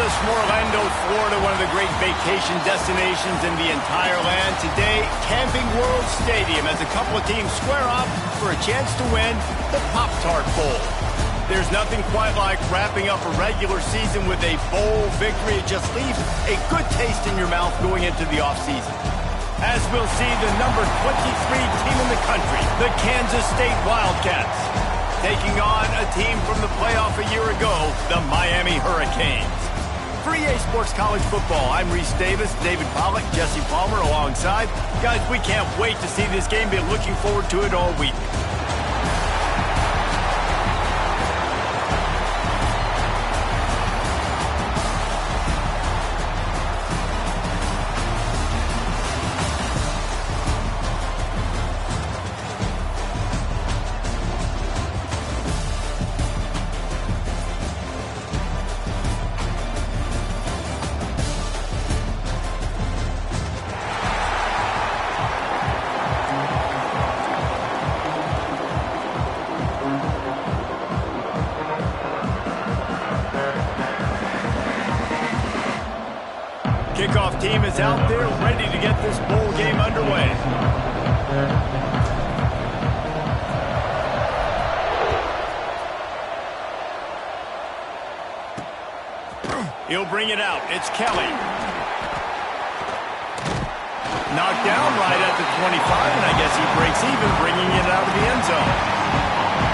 us from Orlando, Florida, one of the great vacation destinations in the entire land. Today, Camping World Stadium as a couple of teams square off for a chance to win the Pop-Tart Bowl. There's nothing quite like wrapping up a regular season with a bowl victory. It just leaves a good taste in your mouth going into the offseason. As we'll see, the number 23 team in the country, the Kansas State Wildcats, taking on a team from the playoff a year ago, the Miami Hurricanes. For EA Sports College Football, I'm Reese Davis, David Pollack, Jesse Palmer alongside. Guys, we can't wait to see this game. Been looking forward to it all week. Kickoff team is out there ready to get this bowl game underway. He'll bring it out. It's Kelly. Knocked down right at the 25, and I guess he breaks even, bringing it out of the end zone.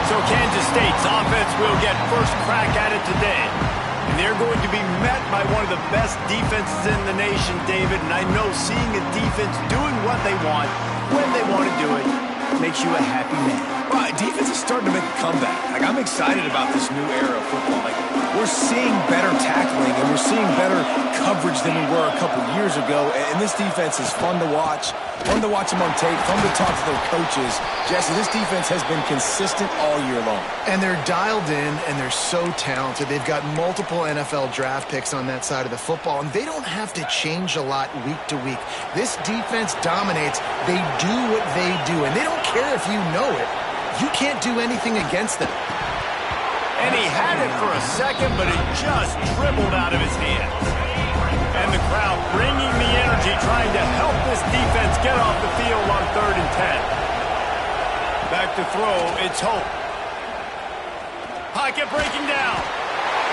So Kansas State's offense will get first crack at it today. And they're going to be met by one of the best defenses in the nation, David. And I know seeing a defense doing what they want, when they want to do it, makes you a happy man. Well, defense is starting to make a comeback. Like, I'm excited about this new era of football. Like, we're seeing better tackling, and we're seeing better coverage than we were a couple years ago. And this defense is fun to watch them on tape, fun to talk to their coaches. Jesse, this defense has been consistent all year long. And they're dialed in, and they're so talented. They've got multiple NFL draft picks on that side of the football, and they don't have to change a lot week to week. This defense dominates. They do what they do, and they don't care if you know it. You can't do anything against them. And he had it for a second, but it just dribbled out of his hands. And the crowd bringing the energy, trying to help this defense get off the field on 3rd and 10. Back to throw, it's Hope. Pocket breaking down.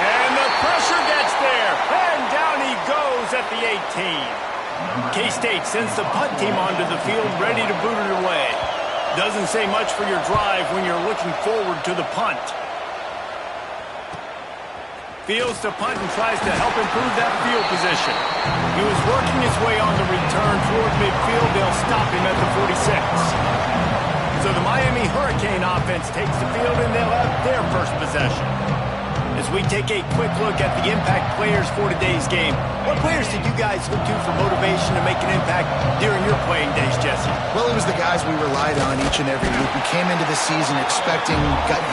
And the pressure gets there. And down he goes at the 18. K-State sends the punt team onto the field, ready to boot it away. Doesn't say much for your drive when you're looking forward to the punt. Fields to punt and tries to help improve that field position. He was working his way on the return toward midfield. They'll stop him at the 46. So the Miami Hurricane offense takes the field, and they'll have their first possession. As we take a quick look at the impact players for today's game, what players did you guys look to for motivation to make an impact during your playing days, Jesse? Well, it was the guys we relied on each and every week. We came into the season expecting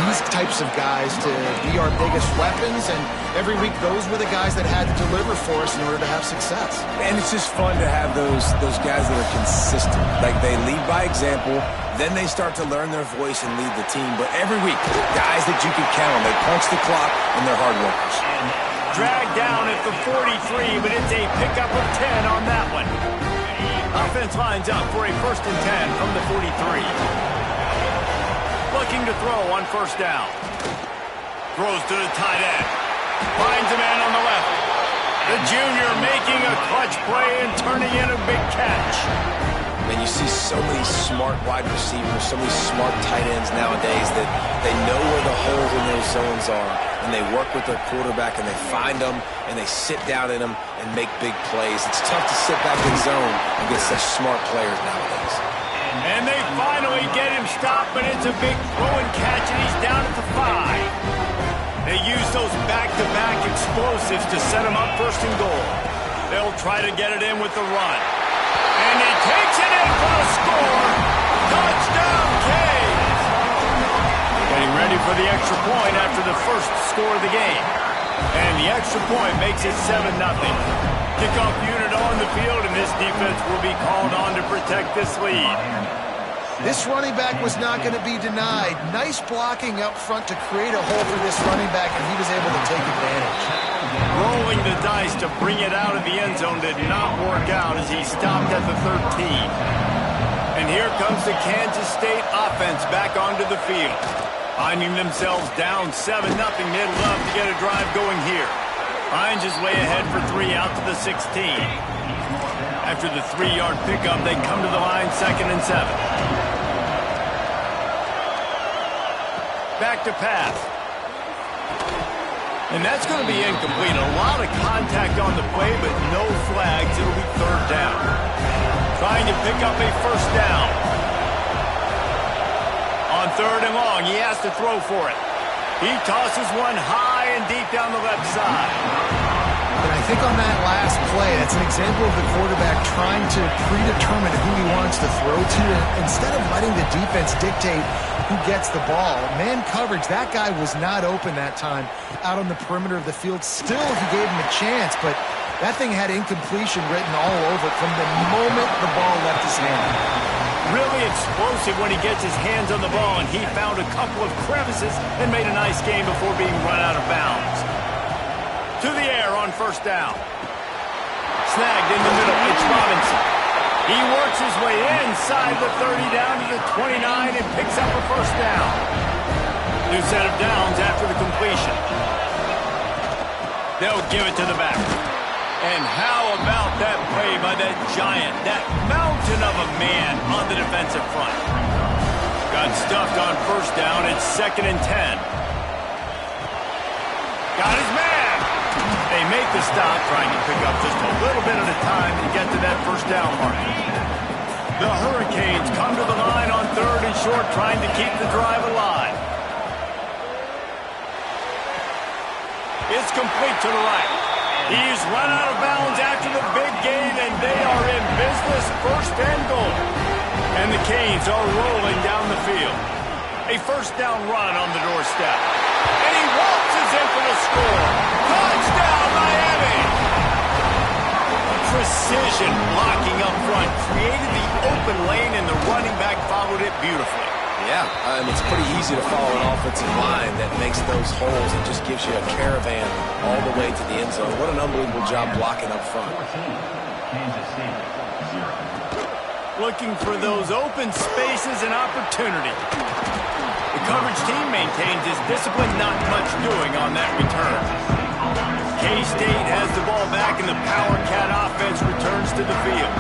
these types of guys to be our biggest weapons, and every week those were the guys that had to deliver for us in order to have success. And it's just fun to have those guys that are consistent. Like, they lead by example, then they start to learn their voice and lead the team. But every week, guys that you can count on, they punch the clock, and they're hard workers. Dragged down at the 43, but it's a pickup of 10 on that one. Offense lines up for a 1st and 10 from the 43. Looking to throw on 1st down. Throws to the tight end. Finds a man on the left. The junior making a clutch play and turning in a big catch. And you see so many smart wide receivers, so many smart tight ends nowadays that they know where the holes in those zones are, and they work with their quarterback, and they find them, and they sit down in them and make big plays. It's tough to sit back in zone against such smart players nowadays. And they finally get him stopped, but it's a big throw and catch, and he's down at the 5. They use those back-to-back explosives to set him up 1st and goal. They'll try to get it in with the run. And he takes it in for a score. Touchdown, Canes. Getting ready for the extra point after the first score of the game. And the extra point makes it 7-0. Kickoff unit on the field, and this defense will be called on to protect this lead. This running back was not going to be denied. Nice blocking up front to create a hole for this running back, and he was able to take advantage. Rolling the dice to bring it out of the end zone did not work out as he stopped at the 13. And here comes the Kansas State offense back onto the field. Finding themselves down 7-0, they'd love to get a drive going here. Hines is way ahead for 3 out to the 16. After the 3-yard pickup, they come to the line 2nd and 7. Back to pass. And that's going to be incomplete. A lot of contact on the play, but no flags. It'll be 3rd down. Trying to pick up a 1st down. On 3rd and long, he has to throw for it. He tosses one high and deep down the left side. And I think on that last play, that's an example of the quarterback trying to predetermine who he wants to throw to. And instead of letting the defense dictate who gets the ball, man coverage, that guy was not open that time out on the perimeter of the field. Still, he gave him a chance, but that thing had incompletion written all over it from the moment the ball left his hand. Really explosive when he gets his hands on the ball, and he found a couple of crevices and made a nice game before being run out of bounds. To the air on 1st down. Snagged in the middle, it's Robinson. He works his way inside the 30 down to the 29 and picks up a 1st down. New set of downs after the completion. They'll give it to the back. And how about that play by that giant, that mountain of a man on the defensive front? Got stuffed on 1st down. It's 2nd and 10. Got his man. They make the stop, trying to pick up just a little bit at a time to get to that 1st down mark. The Hurricanes come to the line on 3rd and short, trying to keep the drive alive. It's complete to the right. He's run out of bounds after the big gain, and they are in business, 1st and goal. And the Canes are rolling down the field. A 1st down run on the doorstep. And he waltzes in for the score. Touchdown, Miami! Precision blocking up front. Created the open lane, and the running back followed it beautifully. Yeah, it's pretty easy to follow an offensive line that makes those holes and just gives you a caravan all the way to the end zone. What an unbelievable job blocking up front. Looking for those open spaces and opportunity. The coverage team maintains his discipline, not much doing on that return. K-State has the ball back, and the Power Cat offense returns to the field.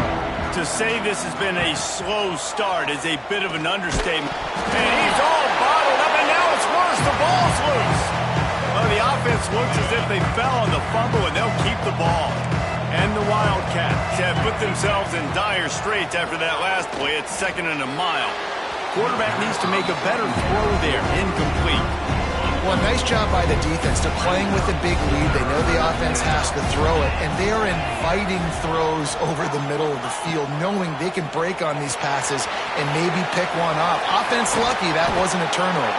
To say this has been a slow start is a bit of an understatement. And he's all bottled up, and now it's worse. The ball's loose. Well, the offense looks as if they fell on the fumble, and they'll keep the ball. And the Wildcats have put themselves in dire straits after that last play. It's 2nd and a mile. Quarterback needs to make a better throw there. Incomplete. Well, nice job by the defense. They're playing with a big lead. They know the offense has to throw it, and they are inviting throws over the middle of the field, knowing they can break on these passes and maybe pick one off. Offense lucky that wasn't a turnover.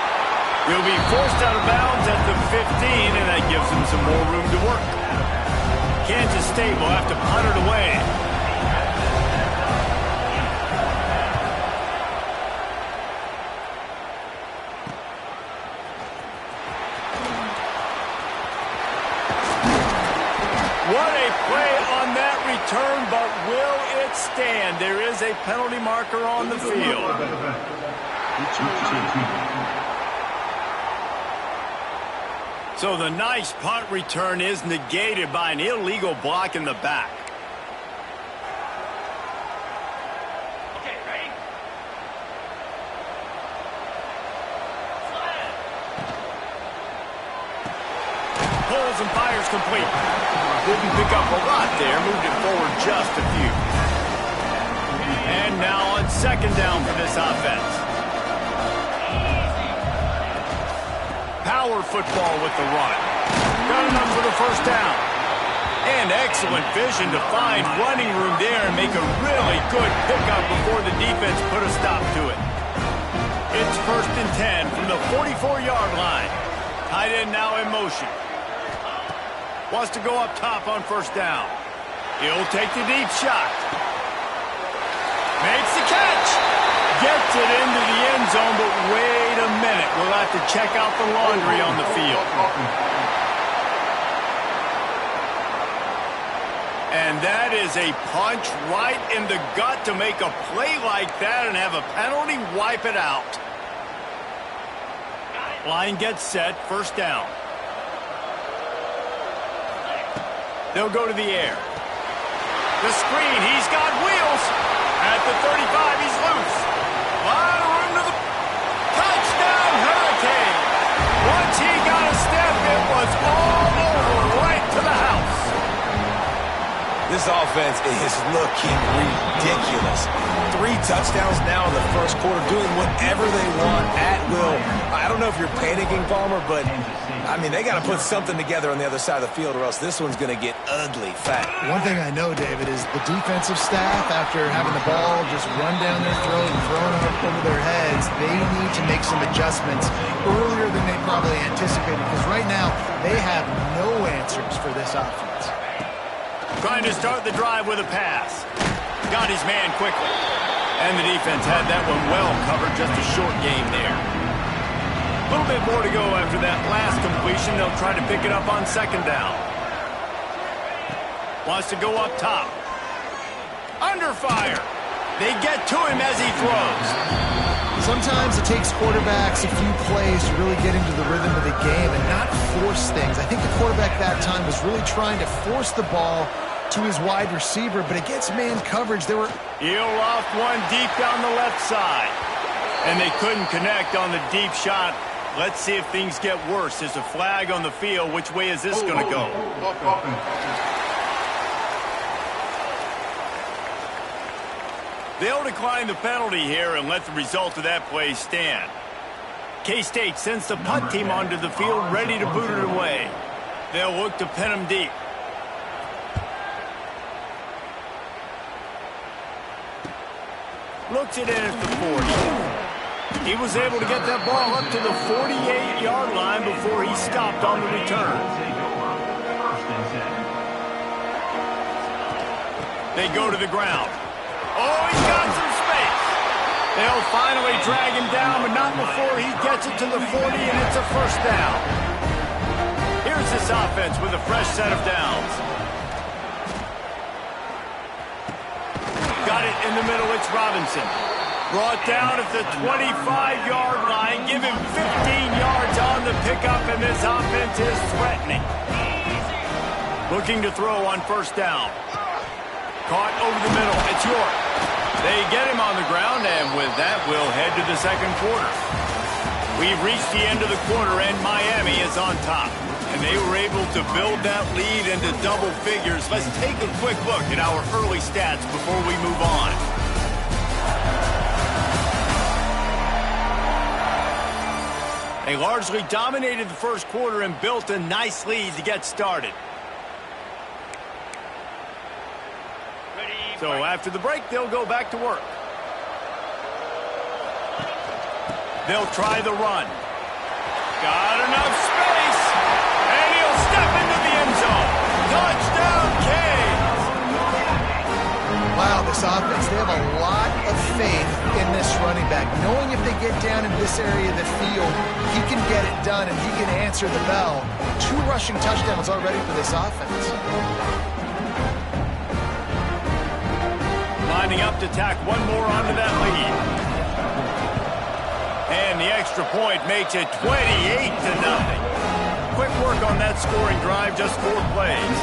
He'll be forced out of bounds at the 15, and that gives him some more room to work. Kansas State will have to punt it away. What a play on that return, but will it stand? There is a penalty marker on the field. So the nice punt return is negated by an illegal block in the back. Okay, ready? Pulls and fires complete. Didn't pick up a lot there, moved it forward just a few. And now on 2nd down for this offense. Power football with the run. Got enough for the 1st down. And excellent vision to find running room there and make a really good pickup before the defense put a stop to it. It's 1st and 10 from the 44-yard line. Tight end now in motion. Wants to go up top on 1st down. He'll take the deep shot. Makes the catch. Gets it into the end zone, but wait a minute. We'll have to check out the laundry on the field. And that is a punch right in the gut to make a play like that and have a penalty wipe it out. Line gets set, first down. They'll go to the air. The screen, he's got wheels. At the 35, he's loose. Lot of room to the touchdown, Hurricane. Once he got a step, it was all over, right to the house. This offense is looking ridiculous. 3 touchdowns now in the first quarter, doing whatever they want at will. I don't know if you're panicking, Palmer, but, I mean, they got to put something together on the other side of the field or else this one's going to get ugly fast. One thing I know, David, is the defensive staff, after having the ball just run down their throat and thrown up over their heads, they need to make some adjustments earlier than they probably anticipated, because right now they have no answers for this offense. Trying to start the drive with a pass. Got his man quickly. And the defense had that one well covered, just a short game there. A little bit more to go after that last completion. They'll try to pick it up on second down. Wants to go up top. Under fire. They get to him as he throws. Sometimes it takes quarterbacks a few plays to really get into the rhythm of the game and not force things. I think the quarterback that time was really trying to force the ball to his wide receiver, but against man coverage, there were... He'll loft one deep down the left side. And they couldn't connect on the deep shot. Let's see if things get worse. There's a flag on the field. Which way is this going to go? They'll decline the penalty here and let the result of that play stand. K-State sends the punt team onto the field, ready to boot it away. They'll look to pin him deep. Looks it in at the 40. He was able to get that ball up to the 48-yard line before he stopped on the return. They go to the ground. Oh, he's got some space. They'll finally drag him down, but not before he gets it to the 40, and it's a first down. Here's this offense with a fresh set of downs. Got it in the middle, it's Robinson. Brought down at the 25-yard line. Give him 15 yards on the pickup, and this offense is threatening. Looking to throw on first down. Caught over the middle. It's York. They get him on the ground, and with that, we'll head to the second quarter. We've reached the end of the quarter, and Miami is on top. And they were able to build that lead into double figures. Let's take a quick look at our early stats before we move on. They largely dominated the first quarter and built a nice lead to get started. So after the break, they'll go back to work. They'll try the run. Got enough space. And he'll step into the end zone. Touchdown, Canes. Wow, this offense, they have a lot of faith in this running back. Knowing if they get down in this area of the field, he can get it done and he can answer the bell. 2 rushing touchdowns already for this offense. Lining up to tack one more onto that lead. And the extra point makes it 28-0. Quick work on that scoring drive, just 4 plays.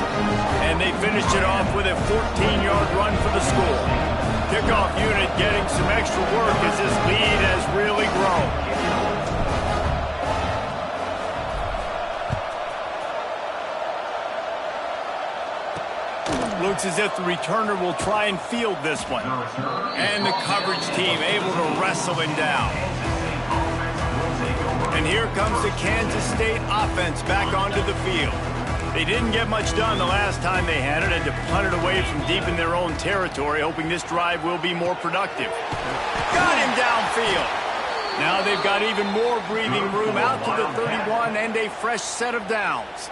And they finished it off with a 14-yard run for the score. Kickoff unit getting some extra work as this lead has really grown. Looks as if the returner will try and field this one. And the coverage team able to wrestle him down. And here comes the Kansas State offense back onto the field. They didn't get much done the last time they had it and to punt it away from deep in their own territory, hoping this drive will be more productive. Got him downfield. Now they've got even more breathing room out to the 31 and a fresh set of downs.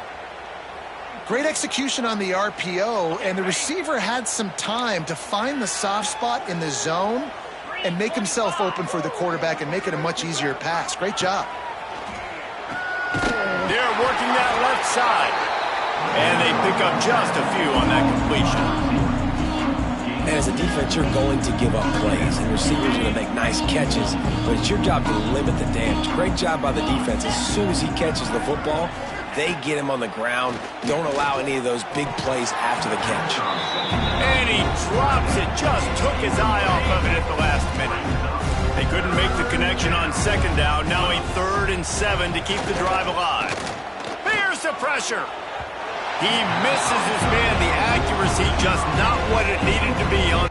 Great execution on the RPO, and the receiver had some time to find the soft spot in the zone and make himself open for the quarterback and make it a much easier pass. Great job. They're working that left side. And they pick up just a few on that completion. And as a defense, you're going to give up plays, and receivers are going to make nice catches, but it's your job to limit the damage. Great job by the defense. As soon as he catches the football, they get him on the ground. Don't allow any of those big plays after the catch. And he drops it. Just took his eye off of it at the last minute. They couldn't make the connection on second down. Now a 3rd and 7 to keep the drive alive. Here's the pressure. He misses his man. The accuracy just not what it needed to be on.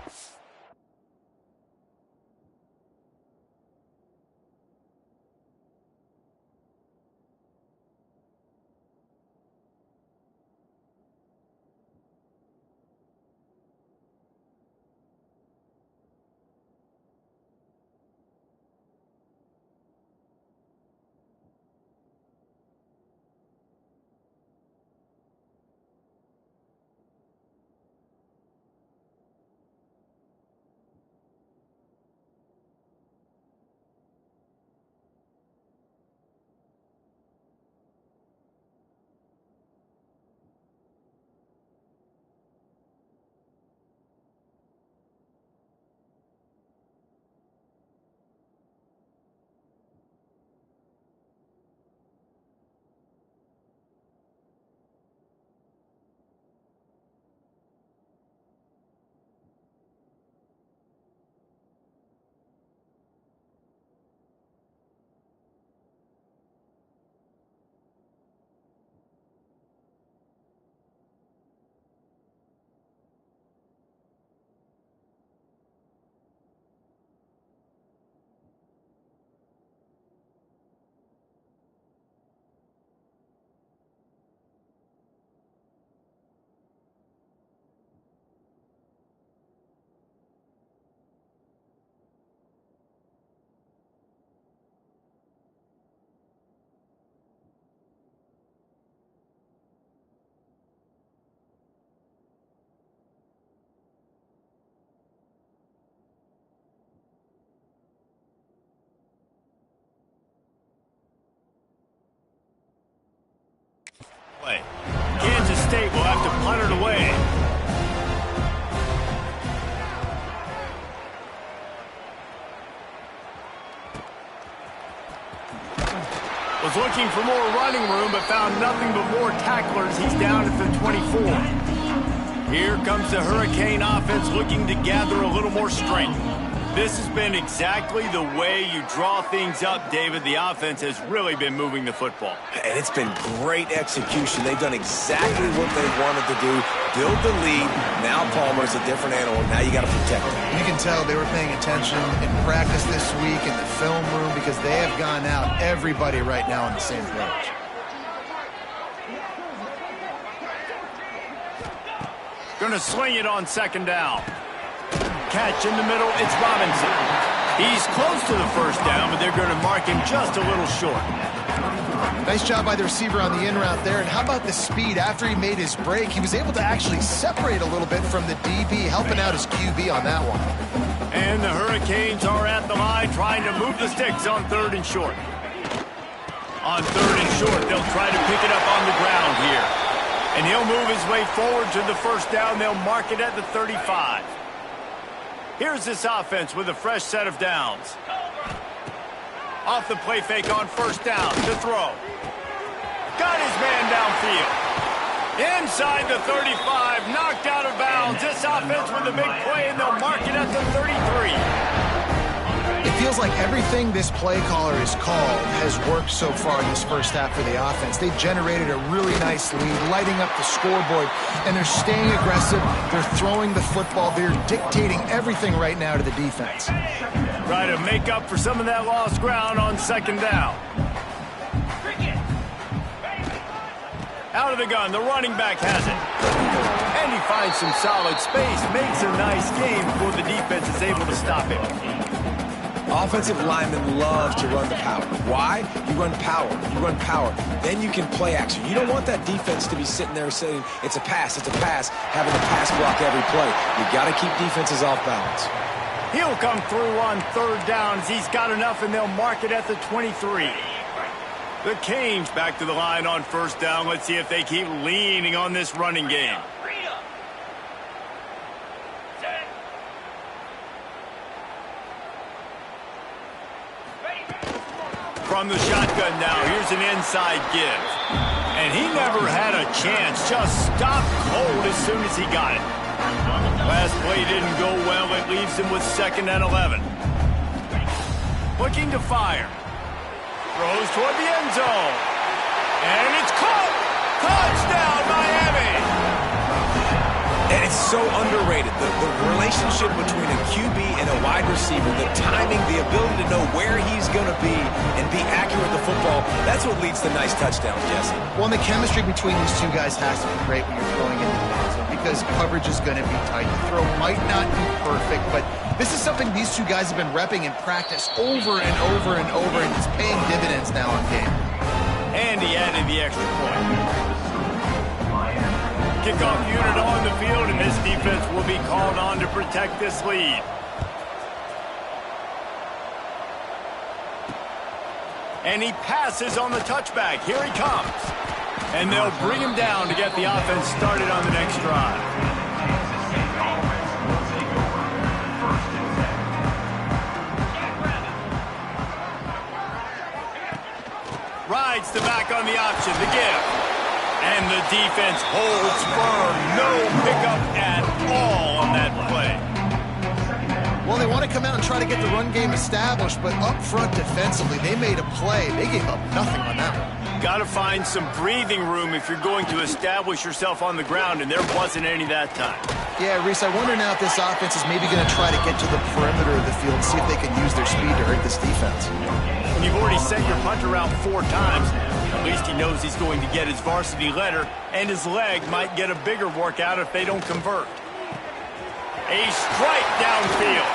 Kansas State will have to punt it away. Was looking for more running room, but found nothing but more tacklers. He's down at the 24. Here comes the Hurricane offense looking to gather a little more strength. This has been exactly the way you draw things up, David. The offense has really been moving the football. And it's been great execution. They've done exactly what they wanted to do. Build the lead. Now Palmer's a different animal. Now you got to protect him. You can tell they were paying attention in practice this week in the film room because they have gone out, everybody right now on the same page. Going to sling it on second down. Catch in the middle, it's Robinson. He's close to the first down, but they're going to mark him just a little short. Nice job by the receiver on the in route there. And how about the speed? After he made his break, he was able to actually separate a little bit from the DB, helping out his QB on that one. And the Hurricanes are at the line trying to move the sticks on 3rd and short. On 3rd and short, they'll try to pick it up on the ground here. And he'll move his way forward to the first down. They'll mark it at the 35. Here's this offense with a fresh set of downs. Off the play fake on first down to throw. Got his man downfield. Inside the 35, knocked out of bounds. This offense with a big play, and they'll mark it at the 33. It feels like everything this play caller has called has worked so far in this first half for the offense. They've generated a really nice lead, lighting up the scoreboard, and they're staying aggressive. They're throwing the football. They're dictating everything right now to the defense. Try to make up for some of that lost ground on second down. Out of the gun, the running back has it. And he finds some solid space, makes a nice game before the defense is able to stop him. Offensive linemen love to run the power. Why? You run power. You run power. Then you can play action. You don't want that defense to be sitting there saying, it's a pass, having to pass block every play. You got to keep defenses off balance. He'll come through on 3rd down as he's got enough, and they'll mark it at the 23. The Canes back to the line on first down. Let's see if they keep leaning on this running game. From the shotgun now, here's an inside give. And he never had a chance, just stopped cold as soon as he got it. Last play didn't go well, it leaves him with 2nd and 11. Looking to fire. Throws toward the end zone. And it's caught! Touchdown, Miami! And it's so underrated. The relationship between a QB and a wide receiver, the timing, the ability to know where he's going to be and be accurate with the football, that's what leads to nice touchdowns, Jesse. Well, and the chemistry between these two guys has to be great when you're throwing into the end zone because coverage is going to be tight. The throw might not be perfect, but this is something these two guys have been repping in practice over and over and over, and it's paying dividends now on game. And he added the extra point. Kickoff unit on the field, and this defense will be called on to protect this lead. And he passes on the touchback. Here he comes. And they'll bring him down to get the offense started on the next drive. Rides the back on the option, the give. And the defense holds firm. No pickup at all on that play. Well, they want to come out and try to get the run game established, but up front defensively, they made a play. They gave up nothing on that one. Got to find some breathing room if you're going to establish yourself on the ground, and there wasn't any that time. Yeah, Reese, I wonder now if this offense is maybe going to try to get to the perimeter of the field and see if they can use their speed to hurt this defense. When you've already sent your punter out 4 times, at least he knows he's going to get his varsity letter, and his leg might get a bigger workout if they don't convert. A strike downfield.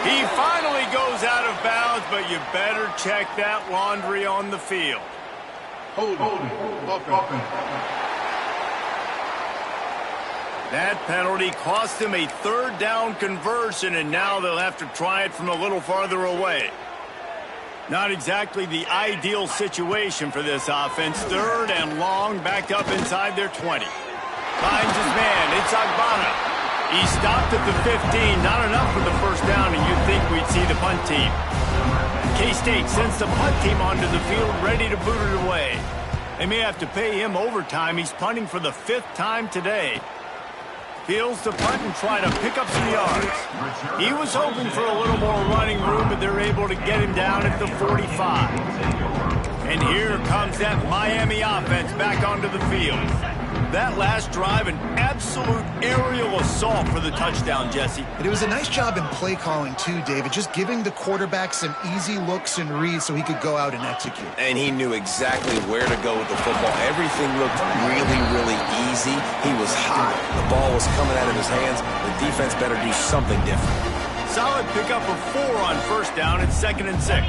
He finally goes out of bounds, but you better check that laundry on the field. That penalty cost him a 3rd down conversion, and now they'll have to try it from a little farther away. Not exactly the ideal situation for this offense. 3rd and long, backed up inside their 20. Finds his man. It's Agbana. He stopped at the 15. Not enough for the 1st down, and you'd think we'd see the punt team. K-State sends the punt team onto the field, ready to boot it away. They may have to pay him overtime. He's punting for the 5th time today. Fields the punt and try to pick up some yards. He was hoping for a little more running room, but they're able to get him down at the 45. And here comes that Miami offense back onto the field. That last drive, an absolute aerial assault for the touchdown, Jesse. But it was a nice job in play calling, too, David, just giving the quarterback some easy looks and reads so he could go out and execute. And he knew exactly where to go with the football. Everything looked really, really easy. He was hot. The ball was coming out of his hands. The defense better do something different. Solid pickup of 4 on 1st down. It's 2nd and 6.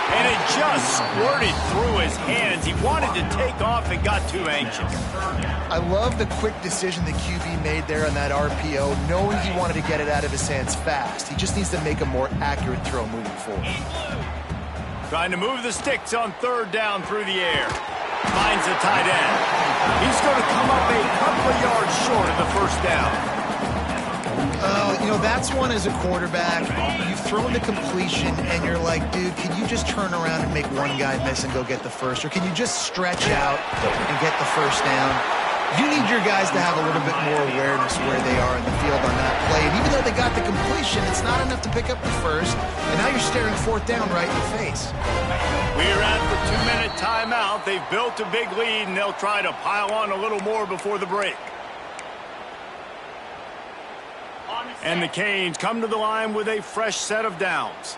And it just squirted through his hands. He wanted to take off and got too anxious. I love the quick decision the QB made there on that RPO, knowing he wanted to get it out of his hands fast. He just needs to make a more accurate throw moving forward. Trying to move the sticks on 3rd down through the air. Finds a tight end. He's going to come up a couple of yards short of the 1st down. You know, that's one as a quarterback. You've thrown the completion, and you're like, dude, can you just turn around and make one guy miss and go get the first? Or can you just stretch out and get the 1st down? You need your guys to have a little bit more awareness where they are in the field on that play. And even though they got the completion, it's not enough to pick up the 1st. And now you're staring 4th down right in the face. We're at the 2-minute timeout. They've built a big lead, and they'll try to pile on a little more before the break. And the Canes come to the line with a fresh set of downs.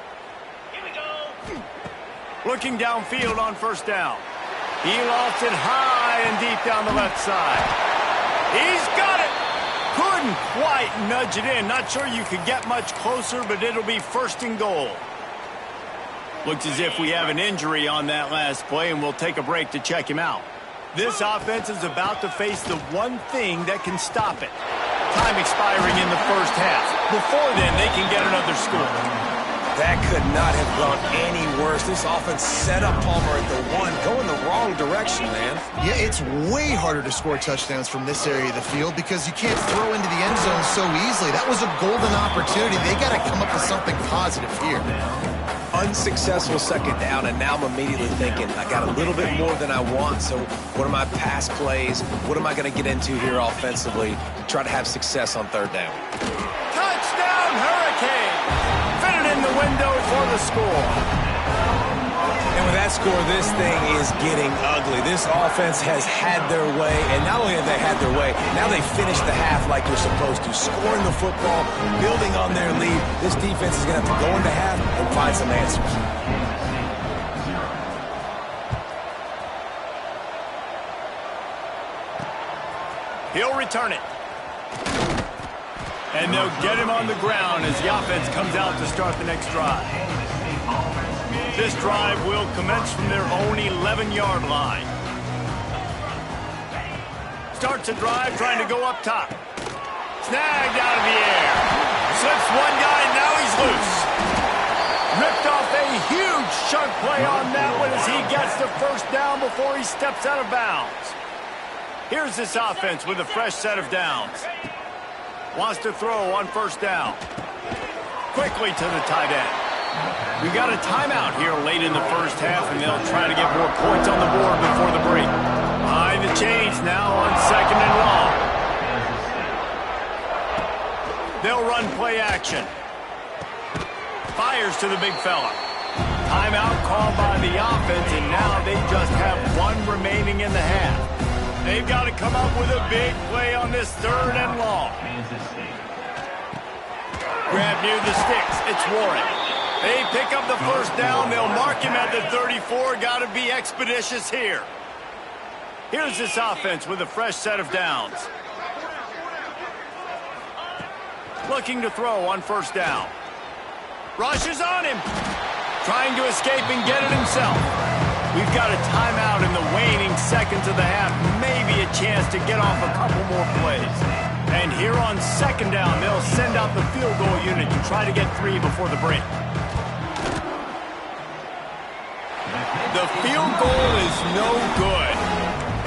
Here we go. Looking downfield on 1st down. He lofts it high and deep down the left side. He's got it. Couldn't quite nudge it in. Not sure you could get much closer, but it'll be 1st and goal. Looks as if we have an injury on that last play, and we'll take a break to check him out. This offense is about to face the one thing that can stop it. Time expiring in the 1st half. Before then, they can get another score. That could not have gone any worse. This offense set up Palmer at the 1, going the wrong direction, man. Yeah, it's way harder to score touchdowns from this area of the field because you can't throw into the end zone so easily. That was a golden opportunity. They got to come up with something positive here. Unsuccessful second down, and now I'm immediately thinking, I got a little bit more than I want, so what are my pass plays? What am I going to get into here offensively to try to have success on third down? Touchdown, Hurricane! Fitted in the window for the score. And with that score, this thing is getting ugly. This offense has had their way, and not only have they had their way, now they finished the half like they're supposed to, scoring the football, building on their lead. This defense is going to have to go into half and find some answers. He'll return it. And they'll get him on the ground as the offense comes out to start the next drive. This drive will commence from their own 11-yard line. Starts a drive trying to go up top. Snagged out of the air. Slips one guy, now he's loose. Ripped off a huge chunk play on that one as he gets the first down before he steps out of bounds. Here's this offense with a fresh set of downs. Wants to throw on first down. Quickly to the tight end. We've got a timeout here late in the first half, and they'll try to get more points on the board before the break. Behind the chains now on second and long. They'll run play action. Fires to the big fella. Timeout called by the offense, and now they just have one remaining in the half. They've got to come up with a big play on this third and long. Grab near the sticks. It's Warren. They pick up the first down. They'll mark him at the 34. Got to be expeditious here. Here's this offense with a fresh set of downs. Looking to throw on first down. Rushes on him. Trying to escape and get it himself. We've got a timeout in the waning seconds of the half. Maybe a chance to get off a couple more plays. And here on second down, they'll send out the field goal unit to try to get 3 before the break. The field goal is no good.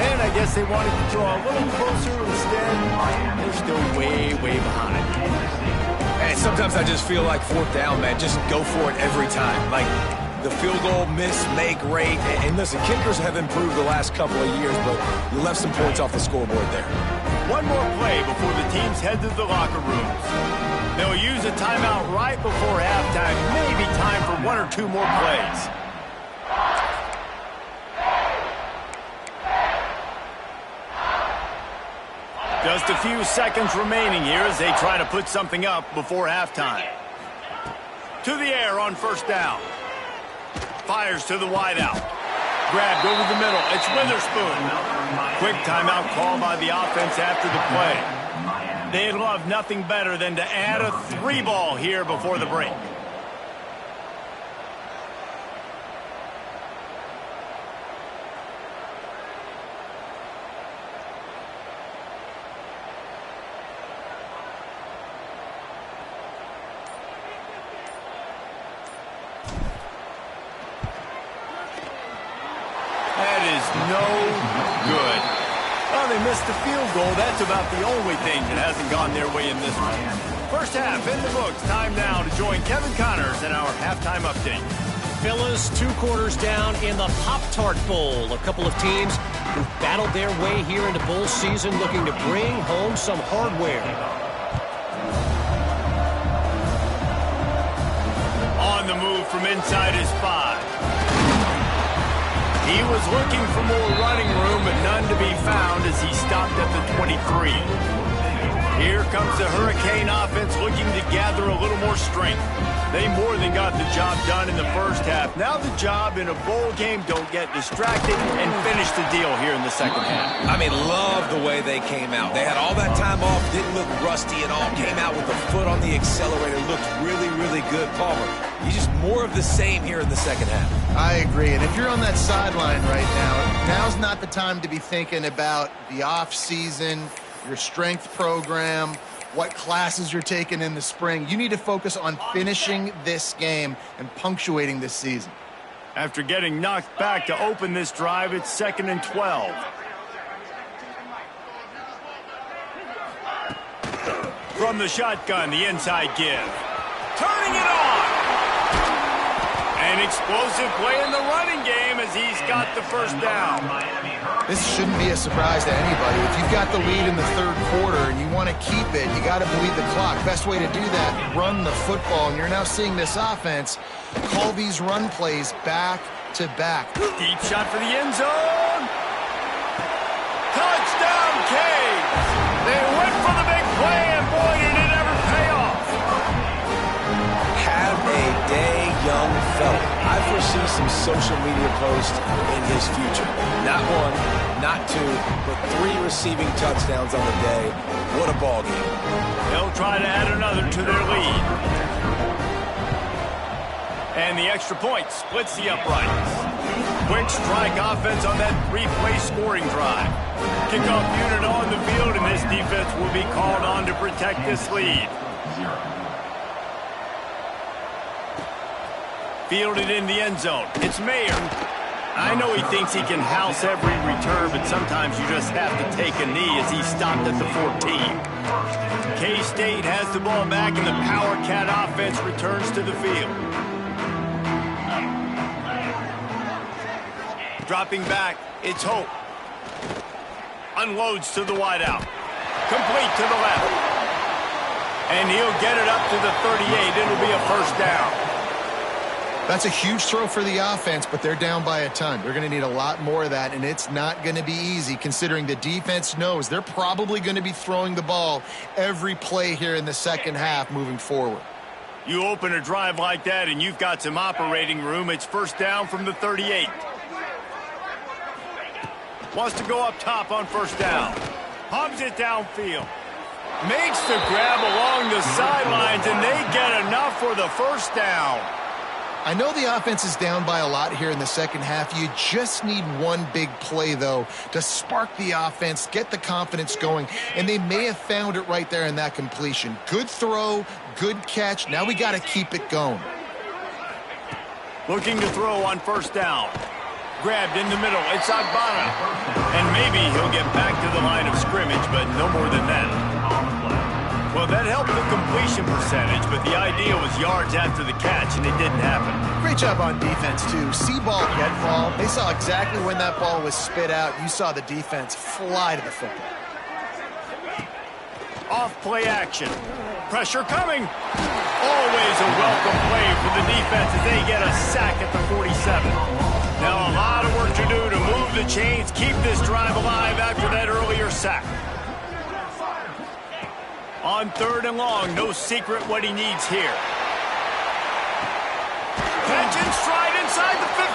And I guess they wanted to draw a little closer. Instead, they're still way, way behind. And sometimes I just feel like fourth down, man. Just go for it every time. Like the field goal miss-make rate. And listen, kickers have improved the last couple of years, but you left some points off the scoreboard there. One more play before the teams head to the locker rooms. They'll use a timeout right before halftime. Maybe time for 1 or 2 more plays. Just a few seconds remaining here as they try to put something up before halftime. To the air on first down. Fires to the wideout. Grabbed over the middle. It's Witherspoon. Quick timeout call by the offense after the play. They'd love nothing better than to add a 3-ball here before the break. That is no good. Well, they missed the field goal. That's about the only thing that hasn't gone their way in this one. First half in the books. Time now to join Kevin Connors in our halftime update. Fellas, 2 quarters down in the Pop-Tart Bowl. A couple of teams who've battled their way here into bowl season looking to bring home some hardware. On the move from inside his 5. He was looking for more running room, but none to be found as he stopped at the 23. Here comes the Hurricane offense looking to gather a little more strength. They more than got the job done in the first half. Now the job in a bowl game, don't get distracted and finish the deal here in the second half. I mean, love the way they came out. They had all that time off, didn't look rusty at all. Came out with the foot on the accelerator, looked really, really good. Palmer, you just more of the same here in the second half. I agree. And if you're on that sideline right now, now's not the time to be thinking about the off season, your strength program, what classes you're taking in the spring. You need to focus on finishing this game and punctuating this season. After getting knocked back to open this drive, it's 2nd and 12. From the shotgun, the inside give. Turning it on! An explosive play in the running game as he's got the first down. This shouldn't be a surprise to anybody. If you've got the lead in the third quarter and you want to keep it, you got to bleed the clock. Best way to do that, run the football. And you're now seeing this offense call these run plays back to back. Deep shot for the end zone. Touchdown, Canes! They went for the big play, and boy, did it ever pay off. Have a day, young fella. I foresee some social media posts in his future. Not one, not two, but 3 receiving touchdowns on the day. What a ball game. They'll try to add another to their lead. And the extra point splits the uprights. Quick strike offense on that 3-play scoring drive. Kickoff unit on the field, and this defense will be called on to protect this lead. Fielded in the end zone. It's Mayer. I know he thinks he can house every return, but sometimes you just have to take a knee as he stopped at the 14. K-State has the ball back, and the Power Cat offense returns to the field. Dropping back, it's Hope. Unloads to the wideout. Complete to the left. And he'll get it up to the 38. It'll be a first down. That's a huge throw for the offense, but they're down by a ton. They're going to need a lot more of that, and it's not going to be easy considering the defense knows they're probably going to be throwing the ball every play here in the second half moving forward. You open a drive like that, and you've got some operating room. It's first down from the 38. Wants to go up top on first down. Hubs it downfield. Makes the grab along the sidelines, and they get enough for the first down. I know the offense is down by a lot here in the second half. You just need one big play, though, to spark the offense, get the confidence going, and they may have found it right there in that completion. Good throw, good catch. Now we got to keep it going. Looking to throw on first down. Grabbed in the middle. It's Agbana. And maybe he'll get back to the line of scrimmage, but no more than that. Well, that helped the completion percentage, but the idea was yards after the catch, and it didn't happen. Great job on defense, too. See ball, get ball. They saw exactly when that ball was spit out. You saw the defense fly to the football. Off play action. Pressure coming. Always a welcome play for the defense as they get a sack at the 47. Now a lot of work to do to move the chains, keep this drive alive after that earlier sack. On third and long, no secret what he needs here. Catch and stride inside the 15.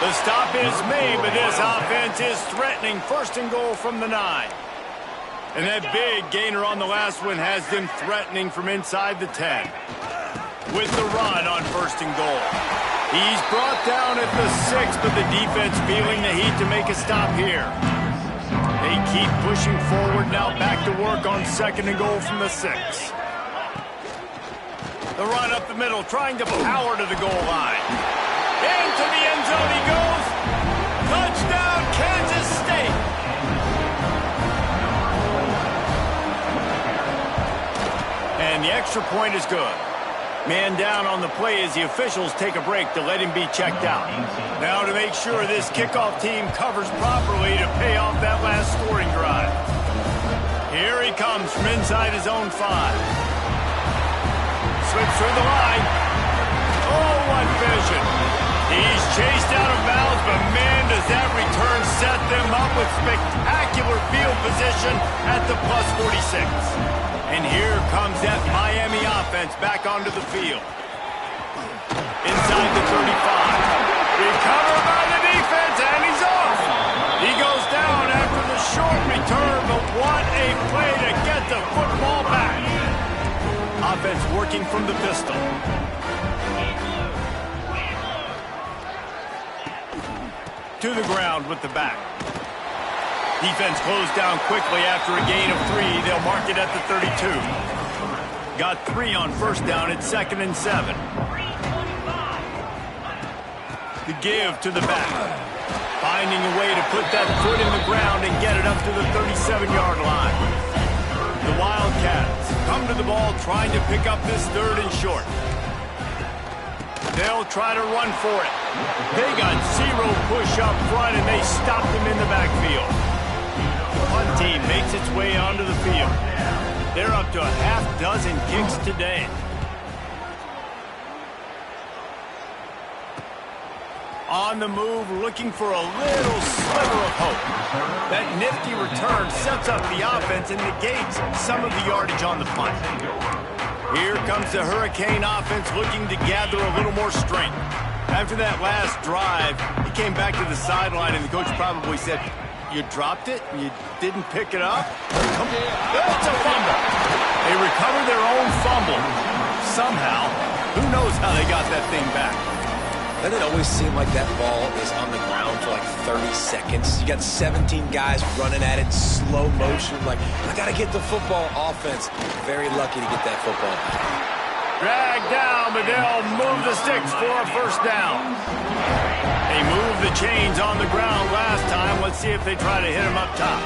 The stop is made, but this offense is threatening. First and goal from the 9. And that big gainer on the last one has them threatening from inside the 10. With the run on first and goal. He's brought down at the 6, but the defense feeling the heat to make a stop here. They keep pushing forward now, back to work on second and goal from the 6. The run up the middle, trying to power to the goal line. Into the end zone he goes. Touchdown, Kansas State. And the extra point is good. Man down on the play as the officials take a break to let him be checked out. Now to make sure this kickoff team covers properly to pay off that last scoring drive. Here he comes from inside his own 5. Slips through the line. Oh, what vision. He's chased out of bounds, but man, does that return set them up with spectacular field position at the plus 46. And here comes that Miami offense back onto the field. Inside the 35. Recovered by the defense, and he's off. He goes down after the short return, but what a play to get the football back. Offense working from the pistol. To the ground with the back. Defense closed down quickly after a gain of 3. They'll mark it at the 32. Got 3 on first down at 2nd and 7. The give to the back. Finding a way to put that foot in the ground and get it up to the 37-yard line. The Wildcats come to the ball trying to pick up this 3rd and short. They'll try to run for it. They got 0 push up front, and they stopped him in the backfield. The punt team makes its way onto the field. They're up to a half-dozen kicks today. On the move, looking for a little sliver of hope. That nifty return sets up the offense and negates some of the yardage on the punt. Here comes the Hurricane offense looking to gather a little more strength. After that last drive, he came back to the sideline, and the coach probably said, "You dropped it? You didn't pick it up?" It's a fumble. They recovered their own fumble. Somehow, who knows how they got that thing back. Doesn't it always seem like that ball is on the ground for like 30 seconds? You got 17 guys running at it, slow motion. Like, I got to get the football. Offense, very lucky to get that football back. Dragged down, but they'll move the sticks for a first down. They moved the chains on the ground last time. Let's see if they try to hit him up top.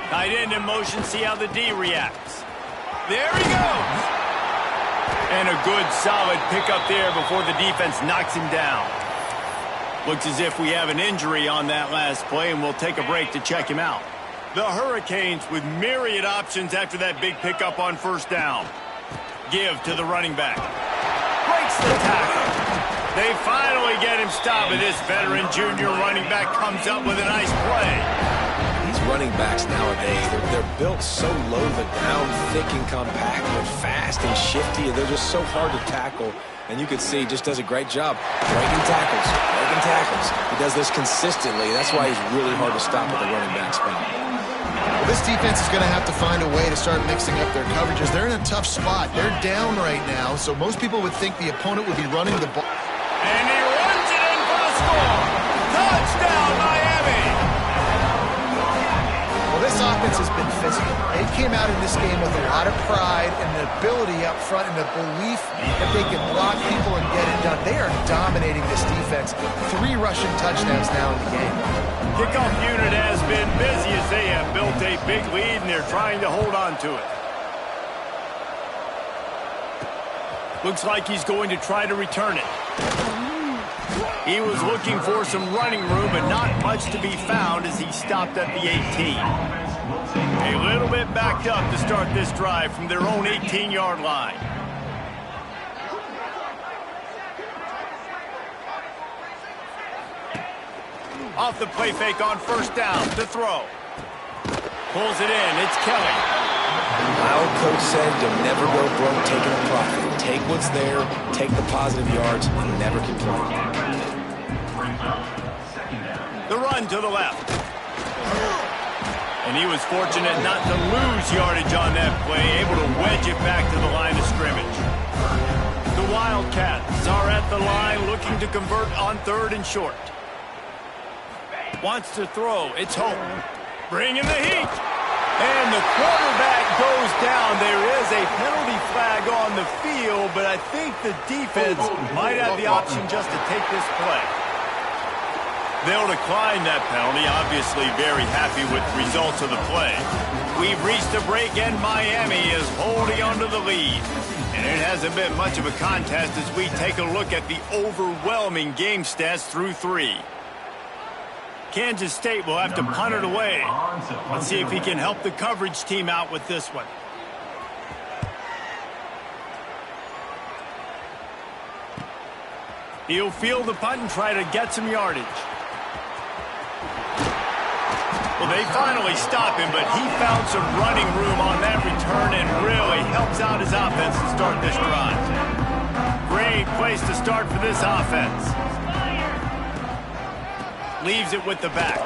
Tight end in motion, see how the D reacts. There he goes. And a good, solid pickup there before the defense knocks him down. Looks as if we have an injury on that last play, and we'll take a break to check him out. The Hurricanes with myriad options after that big pickup on first down. Give to the running back. Breaks the tackle. They finally get him stopped, and this veteran junior running back comes up with a nice play. These running backs nowadays, they're built so low to the ground, thick and compact. They're fast and shifty, and they're just so hard to tackle. And you can see he just does a great job breaking tackles, breaking tackles. He does this consistently. That's why he's really hard to stop at the running back spot. Well, this defense is going to have to find a way to start mixing up their coverages. They're in a tough spot. They're down right now, so most people would think the opponent would be running the ball. And he runs it in for the score. Touchdown, Miami. Well, this offense has been physical. They came out in this game with a lot of pride and the ability up front and the belief that they can block people and get it done. They are dominating this defense. 3 rushing touchdowns now in the game. Kickoff unit has been busy as they have built a big lead, and they're trying to hold on to it. Looks like he's going to try to return it. He was looking for some running room, but not much to be found as he stopped at the 18. A little bit backed up to start this drive from their own 18-yard line. Off the play fake on first down to throw. Pulls it in. It's Kelly. My old coach said you'll never go broke taking a profit. Take what's there, take the positive yards, and never complain. The run to the left. And he was fortunate not to lose yardage on that play, able to wedge it back to the line of scrimmage. The Wildcats are at the line looking to convert on 3rd and short. Wants to throw. It's Hope. Bringing the heat. And the quarterback goes down. There is a penalty flag on the field, but I think the defense might have the option just to take this play. They'll decline that penalty, obviously very happy with the results of the play. We've reached a break, and Miami is holding onto the lead. And it hasn't been much of a contest as we take a look at the overwhelming game stats through 3. Kansas State will have to punt it away. Let's see if he can help the coverage team out with this one. He'll field the punt and try to get some yardage. Well, they finally stop him, but he found some running room on that return and really helps out his offense to start this drive. Great place to start for this offense. Leaves it with the back.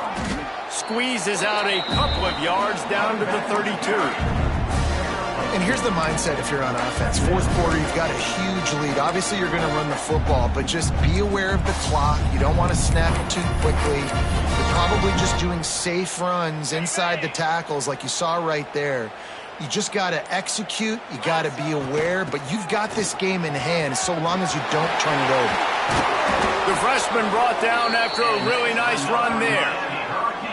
Squeezes out a couple of yards down to the 32. And here's the mindset if you're on offense. Fourth quarter, you've got a huge lead. Obviously, you're going to run the football, but just be aware of the clock. You don't want to snap it too quickly. You're probably just doing safe runs inside the tackles like you saw right there. You just got to execute. You got to be aware, but you've got this game in hand so long as you don't turn it over. The freshman brought down after a really nice run there.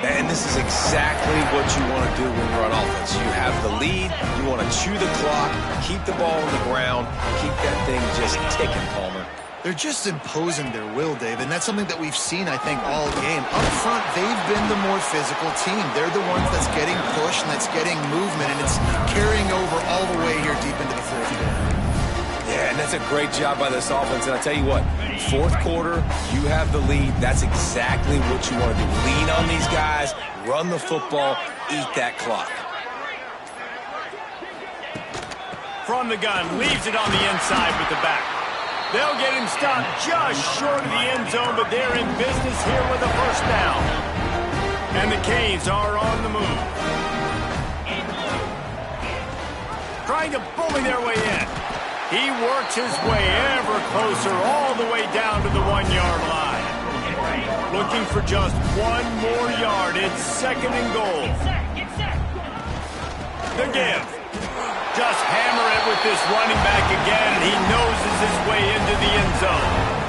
And this is exactly what you want to do when you're on offense. You have the lead, you want to chew the clock, keep the ball on the ground, keep that thing just ticking, Palmer. They're just imposing their will, Dave, and that's something that we've seen, I think, all game. Up front, they've been the more physical team. They're the ones that's getting pushed and that's getting movement, and it's carrying over all the way here deep into the fourth quarter. Yeah, and that's a great job by this offense. And I tell you what, fourth quarter, you have the lead. That's exactly what you want to do. Lean on these guys, run the football, eat that clock. From the gun, leaves it on the inside with the back. They'll get him stopped just short of the end zone, but they're in business here with a first down. And the Canes are on the move. Trying to bully their way in. He works his way ever closer all the way down to the 1-yard line. Looking for just one more yard. It's second and goal. The give. Just hammer it with this running back again, and he noses his way into the end zone.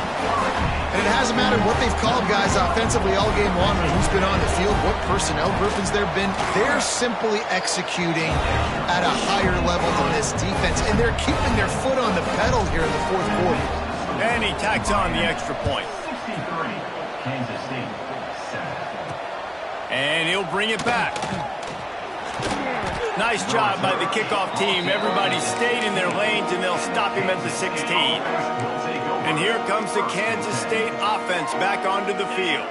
And it hasn't mattered what they've called guys offensively all game long or who's been on the field, what personnel groupings there have been. They're simply executing at a higher level than this defense, and they're keeping their foot on the pedal here in the fourth quarter. And he tacks on the extra point. And he'll bring it back. Nice job by the kickoff team. Everybody stayed in their lanes, and they'll stop him at the 16. And here comes the Kansas State offense back onto the field.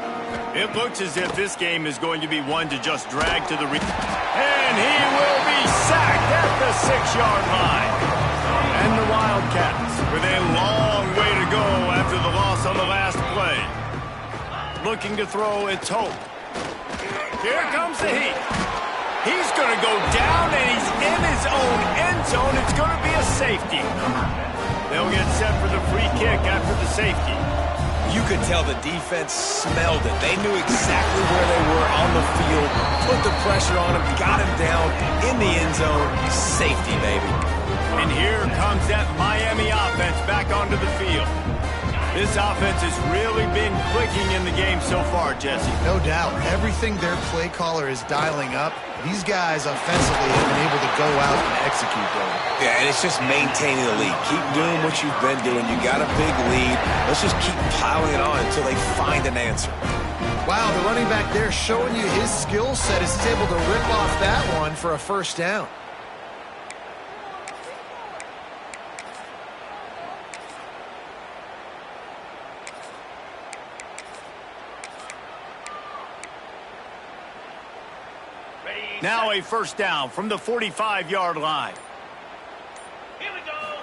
It looks as if this game is going to be one to just drag to the and he will be sacked at the 6-yard line. And the Wildcats with a long way to go after the loss on the last play. Looking to throw, it's Hope. Here comes the heat. He's going to go down, and he's in his own end zone. It's going to be a safety. They'll get set for the free kick after the safety. You could tell the defense smelled it. They knew exactly where they were on the field, put the pressure on him, got him down in the end zone. Safety, baby. And here comes that Miami offense back onto the field. This offense has really been clicking in the game so far, Jesse. No doubt. Everything their play caller is dialing up, these guys offensively have been able to go out and execute them. Yeah, and it's just maintaining the lead. Keep doing what you've been doing. You got a big lead. Let's just keep piling it on until they find an answer. Wow, the running back there showing you his skill set is able to rip off that one for a first down. Now a first down from the 45-yard line. Here we go.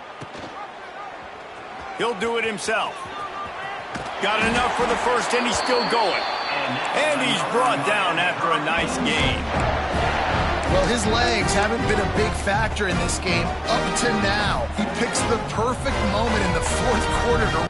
He'll do it himself. Got enough for the first, and he's still going. And he's brought down after a nice gain. Well, his legs haven't been a big factor in this game up to now. He picks the perfect moment in the fourth quarter to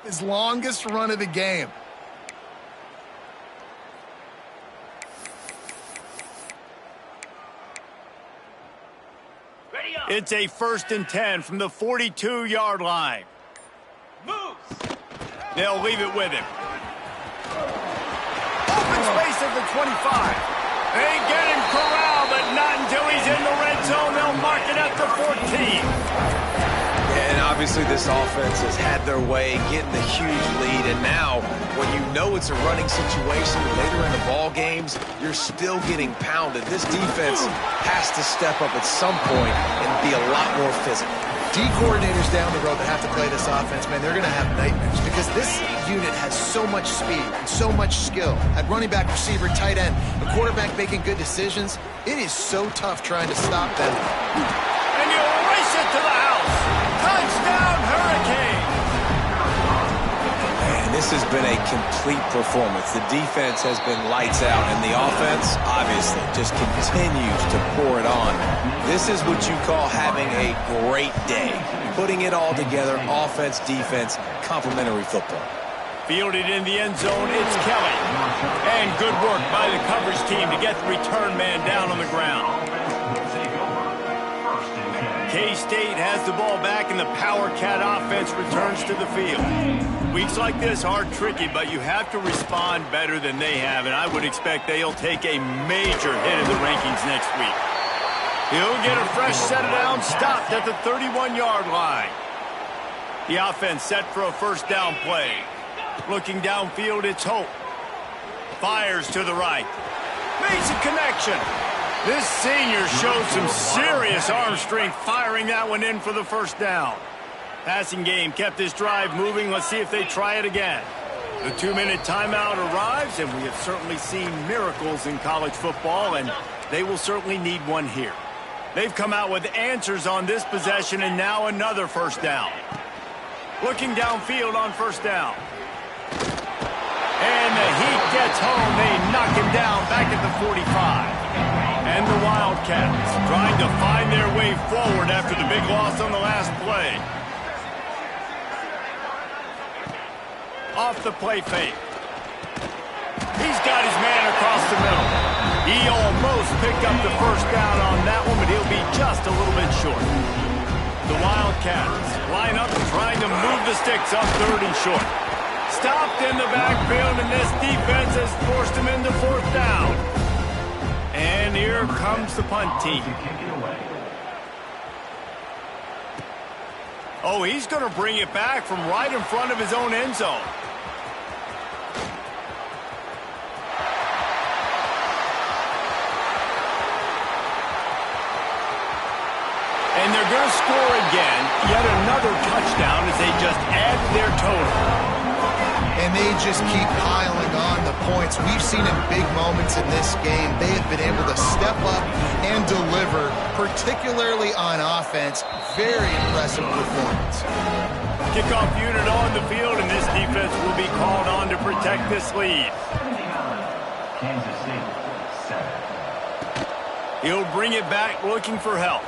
His longest run of the game. Ready up. It's a 1st and 10 from the 42-yard line. Moves. They'll leave it with him. Open space at the 25. They get him corralled, but not until he's in the red zone. They'll mark it at the 14. And obviously this offense has had their way, getting the huge lead. And now, when you know it's a running situation later in the ball games, you're still getting pounded. This defense has to step up at some point and be a lot more physical. D coordinators down the road that have to play this offense, man, they're going to have nightmares because this unit has so much speed and so much skill. At running back, receiver, tight end, a quarterback making good decisions, it is so tough trying to stop them. And you race it to the house. Touchdown, Hurricane. Man, this has been a complete performance. The defense has been lights out, and the offense, obviously, just continues to pour it on. This is what you call having a great day. Putting it all together, offense, defense, complementary football. Fielded in the end zone, it's Kelly. And good work by the coverage team to get the return man down on the ground. K-State has the ball back, and the Power Cat offense returns to the field. Weeks like this are tricky, but you have to respond better than they have, and I would expect they'll take a major hit in the rankings next week. He'll get a fresh set of downs stopped at the 31-yard line. The offense set for a 1st down play. Looking downfield, it's Hope. Fires to the right. Makes a connection. This senior showed some serious arm strength firing that one in for the 1st down. Passing game kept this drive moving. Let's see if they try it again. The 2-minute timeout arrives, and we have certainly seen miracles in college football, and they will certainly need one here. They've come out with answers on this possession, and now another 1st down. Looking downfield on 1st down. And the heat gets home. They knock him down back at the 45. And the Wildcats trying to find their way forward after the big loss on the last play. Off the play fake. He's got his man across the middle. He almost picked up the 1st down on that one, but he'll be just a little bit short. The Wildcats line up trying to move the sticks up 3rd and short. Stopped in the backfield, and this defense has forced him into 4th down. And here comes the punt team. Oh, he's going to bring it back from right in front of his own end zone. And they're going to score again. Yet another touchdown as they just add to their total. And they just keep piling on the points. We've seen in big moments in this game, they have been able to step up and deliver, particularly on offense. Very impressive performance. Kickoff unit on the field, and this defense will be called on to protect this lead. Kansas City, 7. He'll bring it back looking for help.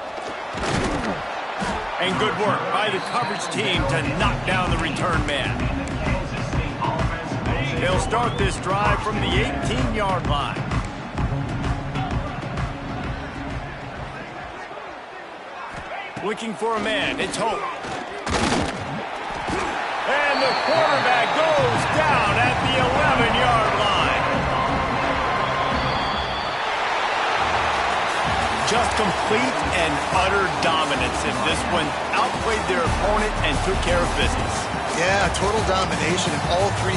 And good work by the coverage team to knock down the return man. They'll start this drive from the 18-yard line. Looking for a man. It's Hope. And the quarterback goes down at the 11-yard line. Just complete and utter dominance in this one. Outplayed their opponent and took care of business. Yeah, total domination in all 3